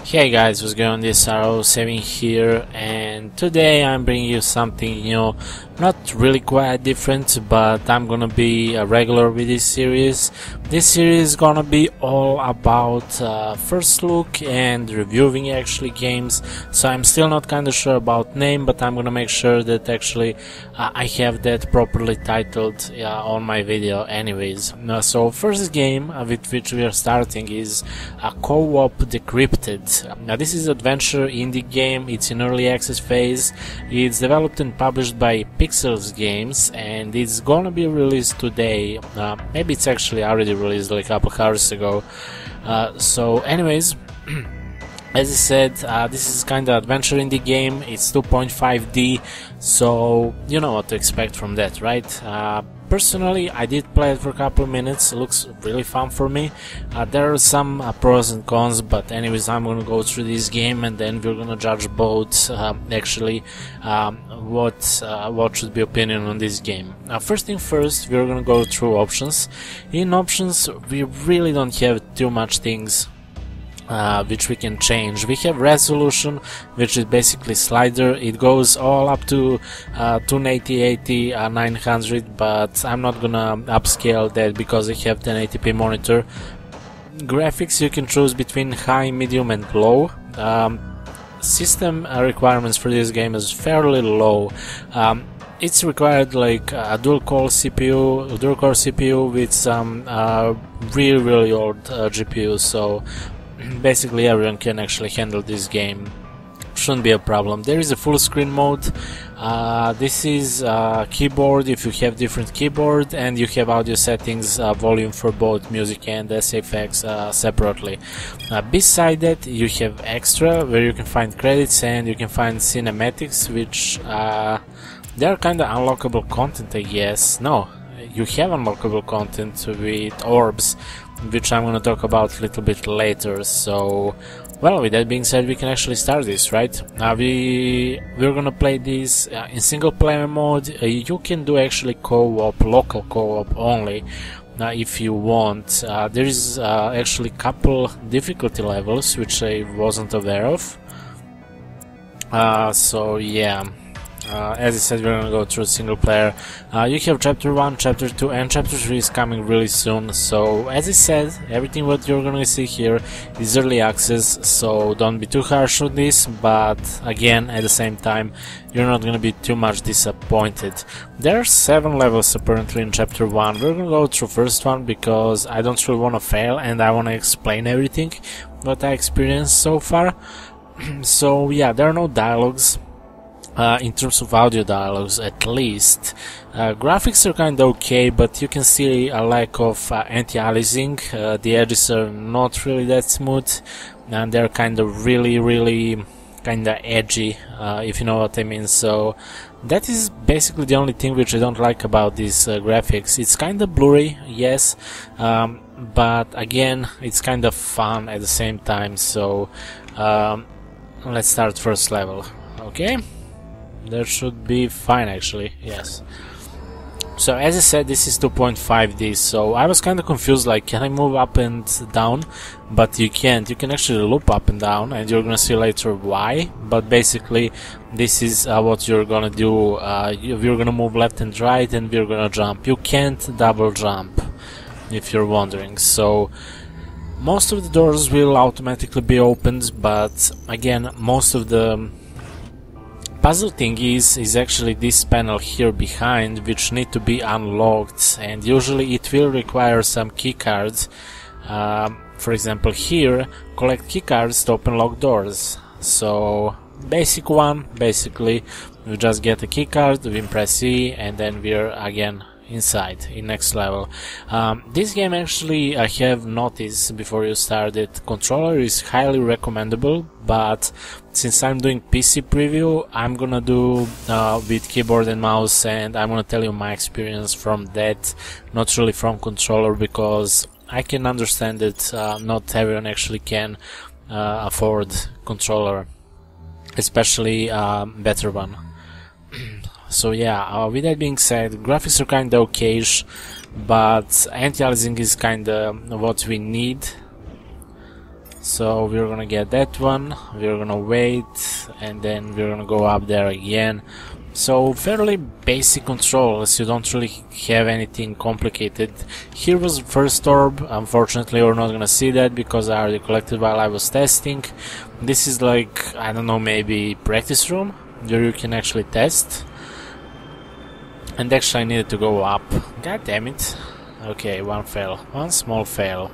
Hey guys, what's going on? This Arrow 7 here, and today I'm bringing you something, not really quite different, but I'm gonna be a regular with this series. This series is gonna be all about first look and reviewing actually games, so I'm still not kinda sure about name, but I'm gonna make sure that actually I have that properly titled on my video anyways. So first game with which we are starting is a co-op Decrypted. Now this is adventure indie game, it's in early access phase, it's developed and published by Pixels Games, and it's gonna be released today. Maybe it's actually already released like a couple hours ago. So anyways, as I said, this is kinda adventure indie game, it's 2.5D, so you know what to expect from that, right? Personally, I did play it for a couple of minutes, it looks really fun for me. There are some pros and cons, but anyways, I'm gonna go through this game and then we're gonna judge both what should be opinion on this game. First thing first, we're gonna go through options. In options, we really don't have too much things which we can change. We have resolution, which is basically slider. It goes all up to 1080, 900, but I'm not gonna upscale that because I have 1080p monitor. Graphics, you can choose between high, medium and low. System requirements for this game is fairly low. It's required like a dual-core CPU with some really old GPUs, so basically everyone can actually handle this game, shouldn't be a problem. There is a full screen mode. This is keyboard if you have different keyboard, and you have audio settings, volume for both music and SFX separately. Beside that, you have extra where you can find credits and you can find cinematics, which they're kinda unlockable content, I guess. No, you have unlockable content with orbs, which I'm gonna talk about a little bit later. So, well, with that being said, we can actually start this, right? We're gonna play this in single player mode. You can do actually co-op, local co-op only, if you want. There is actually couple difficulty levels which I wasn't aware of. So yeah. As I said, we're gonna go through single player. You have chapter 1, chapter 2 and chapter 3 is coming really soon. So as I said, everything what you're gonna see here is early access, so don't be too harsh on this, but again, at the same time, you're not gonna be too much disappointed. There are 7 levels apparently in chapter 1. We're gonna go through first one because I don't really wanna fail and I wanna explain everything what I experienced so far. So yeah, there are no dialogues. In terms of audio dialogues, at least. Graphics are kinda okay, but you can see a lack of anti-aliasing. The edges are not really that smooth, and they're kinda really kinda edgy, if you know what I mean. So that is basically the only thing which I don't like about these graphics. It's kinda blurry, yes, but again, it's kind of fun at the same time. So let's start first level, okay? That should be fine actually, yes. So as I said, this is 2.5D, so I was kinda confused, like, can I move up and down? But you can't. You can actually loop up and down, and you're gonna see later why. But basically, this is what you're gonna do. You're gonna move left and right, and we're gonna jump. You can't double jump, if you're wondering. So most of the doors will automatically be opened, but again, most of the puzzle thing is actually this panel here behind, which need to be unlocked, and usually it will require some key cards. For example, here, collect key cards to open locked doors. So basic one, basically we just get a key card, we press E, and then we're again inside in next level. This game actually, I have noticed before you start it, controller is highly recommendable, but since I'm doing PC preview, I'm gonna do with keyboard and mouse, and I'm gonna tell you my experience from that, not really from controller, because I can understand that not everyone actually can afford controller, especially better one. So yeah, with that being said, graphics are kinda okayish, but anti-aliasing is kinda what we need. So we're gonna get that one, we're gonna wait, and then we're gonna go up there again. So fairly basic controls, you don't really have anything complicated. Here was the first orb. Unfortunately we're not gonna see that because I already collected while I was testing. This is like, I don't know, maybe practice room where you can actually test. And actually I needed to go up. God damn it. Okay, one fail. One small fail.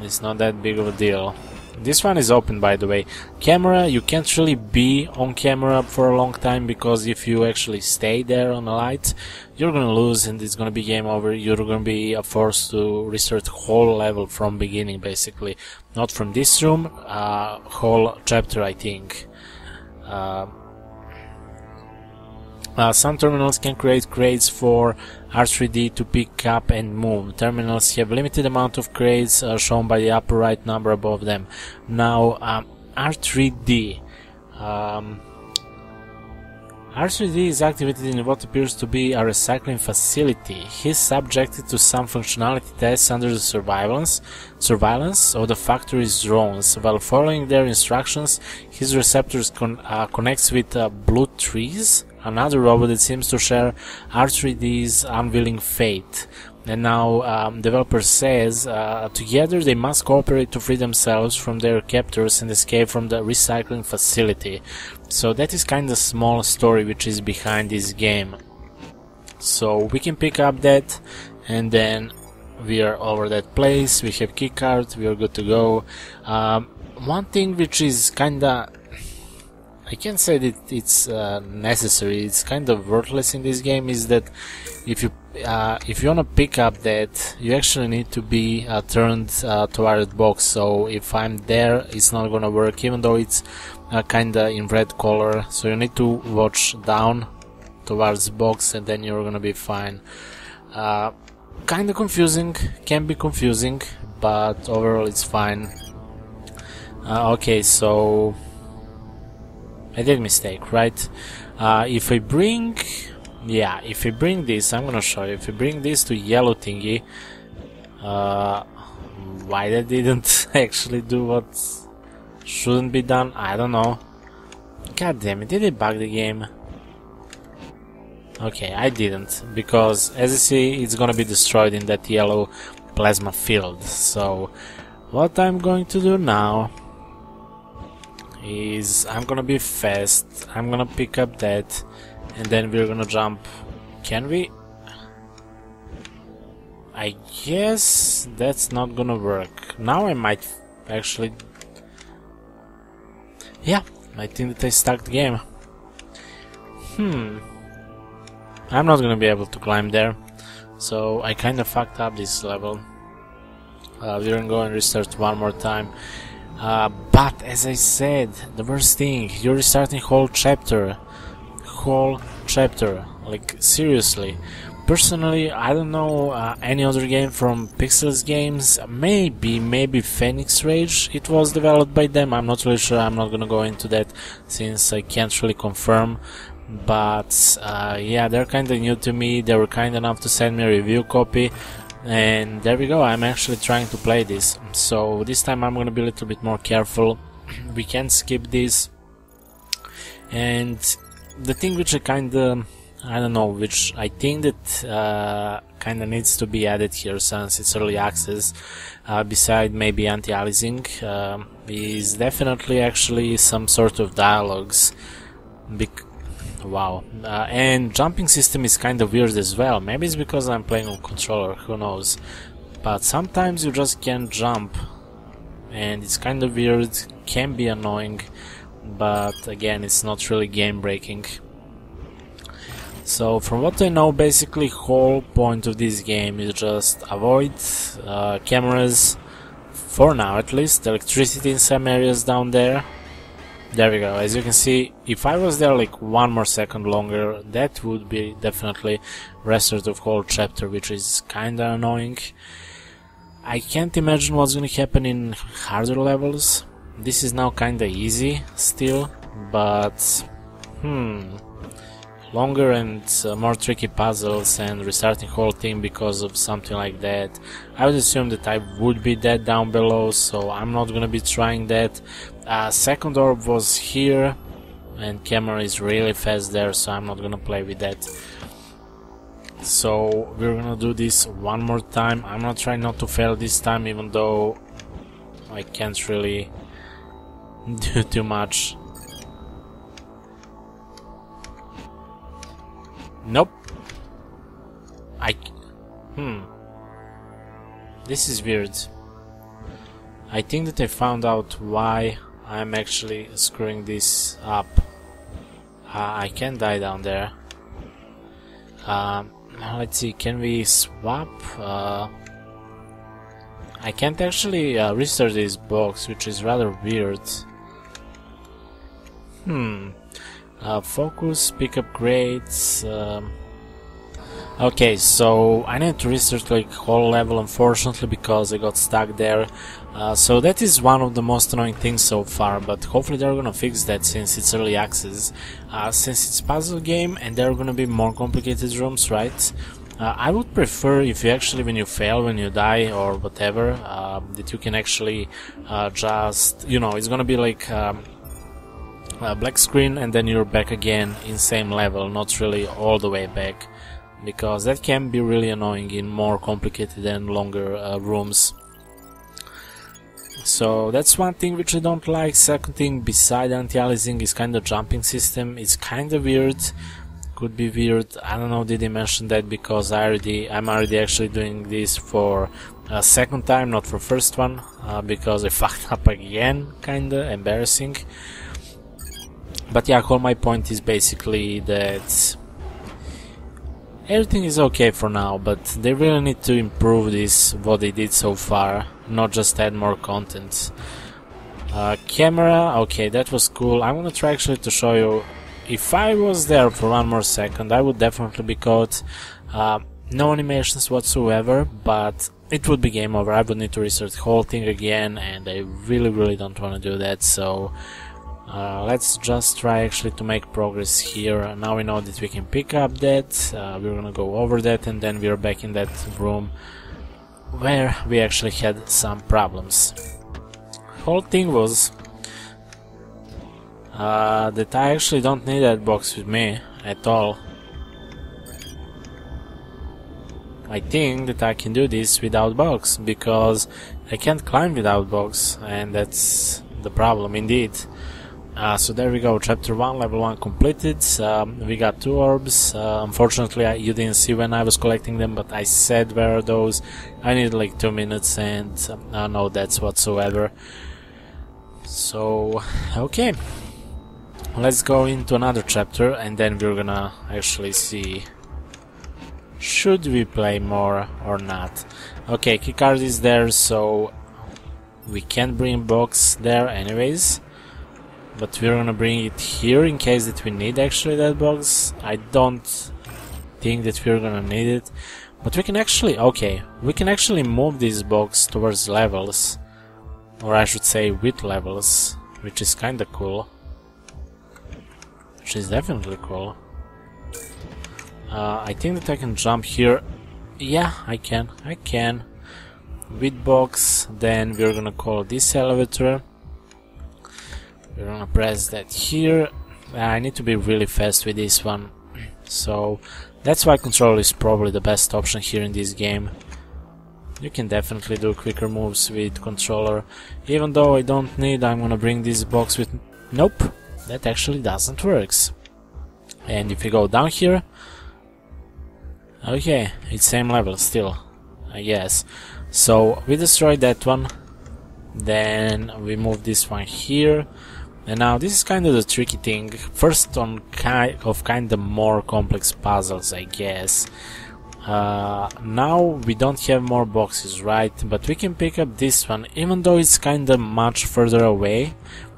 It's not that big of a deal. This one is open, by the way. Camera, you can't really be on camera for a long time, because if you actually stay there on the light, you're gonna lose and it's gonna be game over. You're gonna be forced to restart the whole level from beginning, basically. Not from this room, whole chapter, I think. Some terminals can create crates for R3D to pick up and move. Terminals have limited amount of crates shown by the upper right number above them. Now, R3D. R3D is activated in what appears to be a recycling facility. He is subjected to some functionality tests under the surveillance of the factory's drones. While following their instructions, his receptors connects with Blue Trees, another robot that seems to share R3D's unwilling fate. And now developer says together they must cooperate to free themselves from their captors and escape from the recycling facility. So that is kind of small story which is behind this game. So we can pick up that, and then we are over that place. We have keycard, we are good to go. One thing which is kinda, I can't say that it's necessary, it's kind of worthless in this game, is that if you wanna pick up that, you actually need to be turned toward the box. So if I'm there, it's not gonna work, even though it's kinda in red color. So you need to watch down towards the box, and then you're gonna be fine. Kinda confusing, can be confusing, but overall it's fine. Okay, so I did a mistake, right? If I bring this, I'm gonna show you. If I bring this to yellow thingy, why that didn't actually do what shouldn't be done, I don't know. God damn it, did it bug the game? Okay, I didn't, because as you see, it's gonna be destroyed in that yellow plasma field. So what I'm going to do now is I'm gonna be fast, I'm gonna pick up that, and then we're gonna jump. Can we? I guess that's not gonna work. Now I might actually... Yeah, I think that I stuck the game. I'm not gonna be able to climb there, so I kinda fucked up this level. We're gonna go and restart one more time. But as I said, the worst thing, you're restarting whole chapter, like seriously. Personally, I don't know any other game from Pixels Games. Maybe Phoenix Rage, it was developed by them, I'm not really sure. I'm not gonna go into that since I can't really confirm. But yeah, they're kinda new to me. They were kind enough to send me a review copy, and there we go. I'm actually trying to play this, so this time I'm gonna be a little bit more careful. We can skip this, and the thing which I kinda, I don't know, which I think that kinda needs to be added here since it's early access, beside maybe anti-aliasing, is definitely actually some sort of dialogues. Wow, and jumping system is kind of weird as well. Maybe it's because I'm playing on controller, who knows. But sometimes you just can't jump, and it's kind of weird, can be annoying, but again, it's not really game breaking. So from what I know, basically whole point of this game is just avoid cameras, for now at least, electricity in some areas down there. There we go. As you can see, if I was there like one more second longer, that would be definitely restart of whole chapter, which is kinda annoying. I can't imagine what's gonna happen in harder levels. This is now kinda easy still, but longer and more tricky puzzles and restarting whole thing because of something like that, I would assume that I would be dead down below, so I'm not gonna be trying that. Second orb was here, and camera is really fast there, so I'm not gonna play with that. So we're gonna do this one more time. I'm gonna try not to fail this time, even though I can't really do too much. Nope. This is weird. I think that I found out why I'm actually screwing this up. I can't die down there. Let's see, can we swap? I can't actually restart this box, which is rather weird. Focus, pick up grades. Okay, so I need to restart like whole level, unfortunately, because I got stuck there. So that is one of the most annoying things so far, but hopefully they're gonna fix that since it's early access. Since it's puzzle game and there are gonna be more complicated rooms, right? I would prefer if you actually, when you fail, when you die or whatever, that you can actually just, you know, it's gonna be like a black screen and then you're back again in same level, not really all the way back, because that can be really annoying in more complicated and longer rooms. So that's one thing which I don't like. Second thing, beside anti-aliasing, is kind of jumping system. It's kind of weird. Could be weird. I don't know, did they mention that, because I'm already actually doing this for a second time, not for first one, because I fucked up again. Kinda embarrassing. But yeah, all my point is basically that everything is okay for now, but they really need to improve this, what they did so far, not just add more content. Camera, okay, that was cool. I'm gonna try actually to show you. If I was there for one more second, I would definitely be caught. No animations whatsoever, but it would be game over. I would need to restart the whole thing again, and I really don't want to do that, so let's just try actually to make progress here. Now we know that we can pick up that, we're gonna go over that, and then we're back in that room where we actually had some problems. Whole thing was that I actually don't need that box with me at all. I think that I can do this without box, because I can't climb without box, and that's the problem indeed. So there we go, chapter 1, level 1 completed. We got 2 orbs. Unfortunately you didn't see when I was collecting them, but I said where are those. I needed like 2 minutes and no deaths whatsoever. So okay, let's go into another chapter and then we're gonna actually see should we play more or not. Okay, keycard is there, so we can't bring box there anyways, but we're gonna bring it here in case that we need actually that box. I don't think that we're gonna need it, but we can actually, okay, we can actually move this box towards levels, or I should say with levels, which is kinda cool. Which is definitely cool. I think that I can jump here. Yeah, I can. With box, then we're gonna call this elevator. We're gonna press that here. I need to be really fast with this one. So that's why controller is probably the best option here in this game. You can definitely do quicker moves with controller. Even though I don't need, I'm gonna bring this box with... Nope, that actually doesn't work. And if you go down here... Okay, it's same level still, I guess. So we destroyed that one. Then we move this one here. And now this is kind of the tricky thing. First on kind of more complex puzzles, I guess. Now we don't have more boxes, right? But we can pick up this one, even though it's kind of much further away.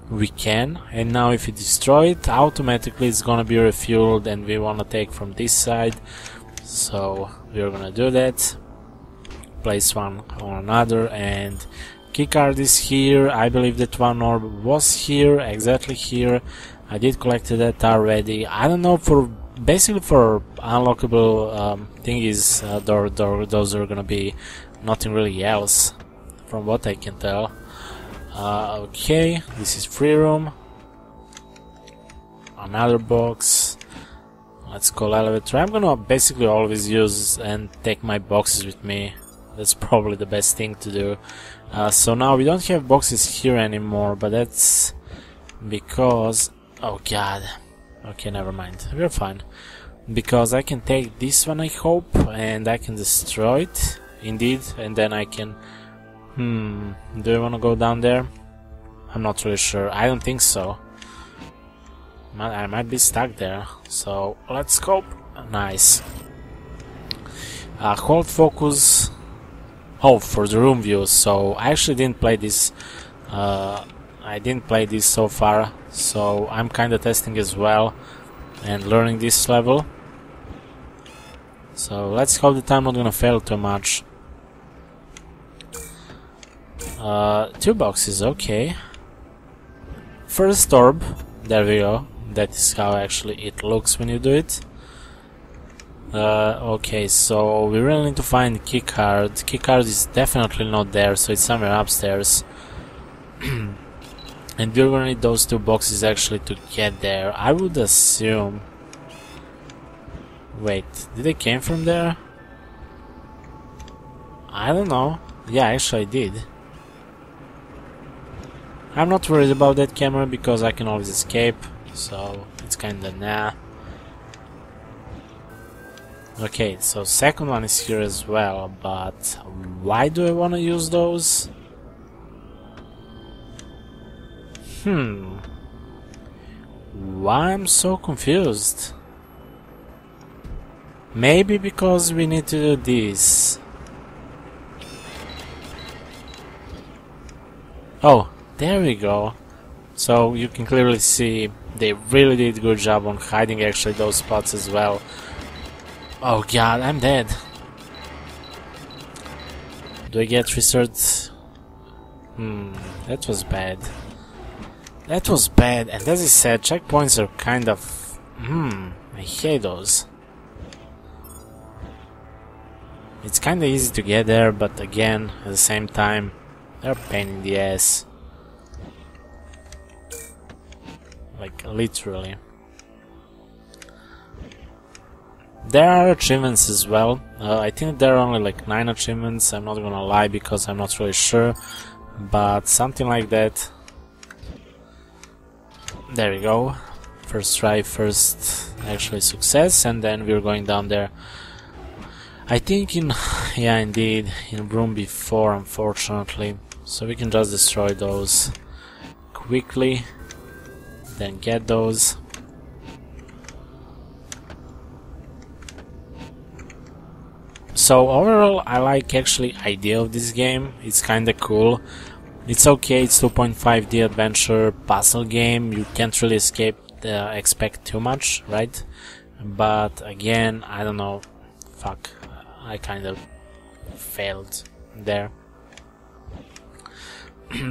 We can, and now if you destroy it, automatically it's gonna be refueled, and we wanna take from this side. So we're gonna do that. Place one on another, and keycard is here. I believe that one orb was here, exactly here. I did collect that already. I don't know for basically for unlockable thingies, those are gonna be nothing really else, from what I can tell. Okay, this is free room. Another box. Let's call elevator. I'm gonna basically always use and take my boxes with me. That's probably the best thing to do. So now we don't have boxes here anymore, but that's because... oh god. Okay, never mind. We're fine. Because I can take this one, I hope, and I can destroy it. Indeed, and then I can... do I wanna go down there? I'm not really sure. I don't think so. I might be stuck there. So, let's go. Nice. Hold focus. Oh, for the room view. So, I actually didn't play this. I didn't play this so far. So, I'm kinda testing as well. And learning this level. So, let's hope that I'm not gonna fail too much. 2 boxes, okay. First orb. There we go. That is how actually it looks when you do it. Okay, so we really need to find the keycard. Keycard is definitely not there, so it's somewhere upstairs. And we're gonna need those 2 boxes actually to get there. I would assume... wait, did they came from there? I don't know. Yeah, actually I did. I'm not worried about that camera because I can always escape, so it's kinda nah. Okay, so second one is here as well, but why do I wanna use those? Why I'm so confused? Maybe because we need to do this. Oh, there we go. So you can clearly see they really did a good job on hiding actually those spots as well. Oh god, I'm dead. Do I get research? That was bad. That was bad, and as I said, checkpoints are kind of... I hate those. It's kinda easy to get there, but again, at the same time, they're a pain in the ass. Like, literally. There are achievements as well. I think there are only like 9 achievements, I'm not gonna lie because I'm not really sure. But something like that. There we go. First try, first actually success, and then we're going down there. I think in... yeah, indeed, in room before, unfortunately. So we can just destroy those quickly. Then get those. So overall, I like actually idea of this game. It's kinda cool. It's okay. It's 2.5D adventure puzzle game. You can't really expect too much, right? But again, I don't know. Fuck, I kind of failed there.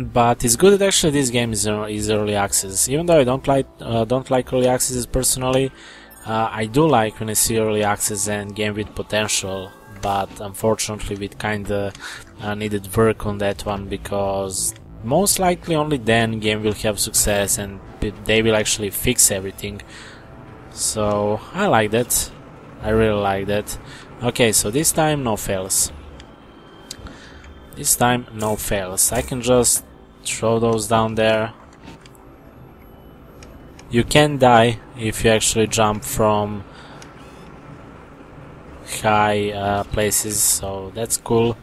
But it's good that actually this game is early access. Even though I don't like early accesses personally, I do like when I see early access and game with potential. But unfortunately, we kinda needed work on that one because most likely only then game will have success and they will actually fix everything. So I like that. I really like that. Okay, so this time no fails. This time no fails. I can just throw those down there. You can die if you actually jump from high places, so that's cool.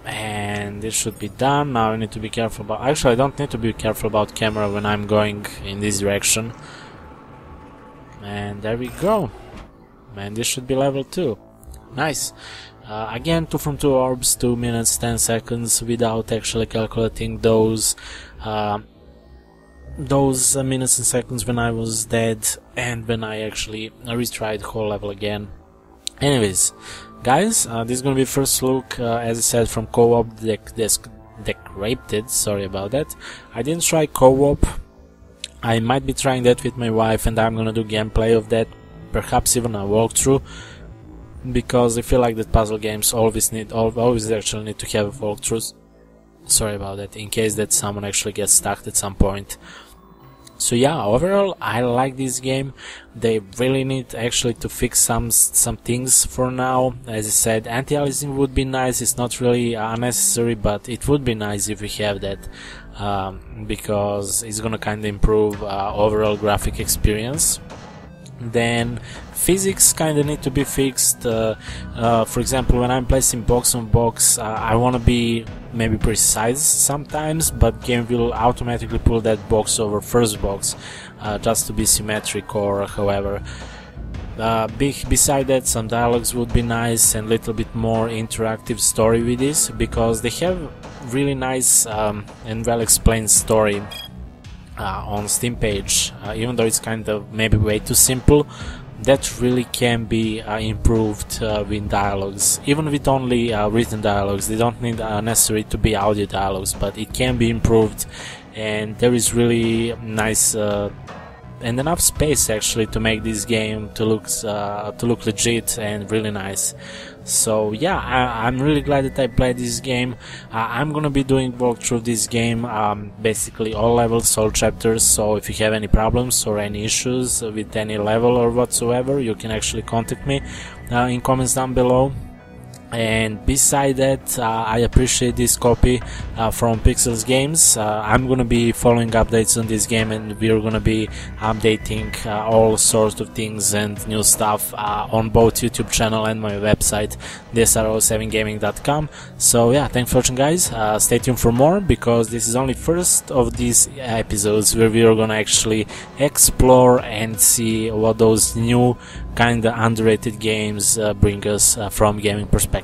And this should be done. Now I need to be careful about... actually I don't need to be careful about camera when I'm going in this direction. And there we go. And this should be level 2. Nice. Again, 2 from 2 orbs, 2 minutes 10 seconds without actually calculating those minutes and seconds when I was dead and when I actually retried the whole level again. Anyways, guys, this is gonna be first look, as I said, from co-op Decrypted. Sorry about that. I didn't try co-op. I might be trying that with my wife, and I'm gonna do gameplay of that perhaps even a walkthrough, because I feel like that puzzle games always actually need to have walkthroughs. Sorry about that, in case that someone actually gets stuck at some point. So yeah, overall I like this game. They really need actually to fix some things for now. As I said, anti-aliasing would be nice. It's not really unnecessary, but it would be nice if we have that, because it's gonna kind of improve overall graphic experience. Then physics kind of need to be fixed. For example, when I'm placing box on box, I want to be maybe precise sometimes, but game will automatically pull that box over first box, just to be symmetric or however. Beside that, some dialogues would be nice and a little bit more interactive story with this, because they have really nice and well explained story on Steam page, even though it's kind of maybe way too simple. That really can be improved with dialogues, even with only written dialogues. They don't need necessarily to be audio dialogues, but it can be improved, and there is really nice and enough space actually to make this game to look legit and really nice. So yeah, I'm really glad that I played this game. I'm gonna be doing walkthrough this game, basically all levels, all chapters. So if you have any problems or any issues with any level or whatsoever, you can actually contact me in comments down below. And beside that, I appreciate this copy from Pixels Games. I'm gonna be following updates on this game, and we're gonna be updating all sorts of things and new stuff on both YouTube channel and my website, dsr07gaming.com. So yeah, thanks for watching, guys. Stay tuned for more, because this is only first of these episodes where we are gonna actually explore and see what those new kinda underrated games bring us from gaming perspective.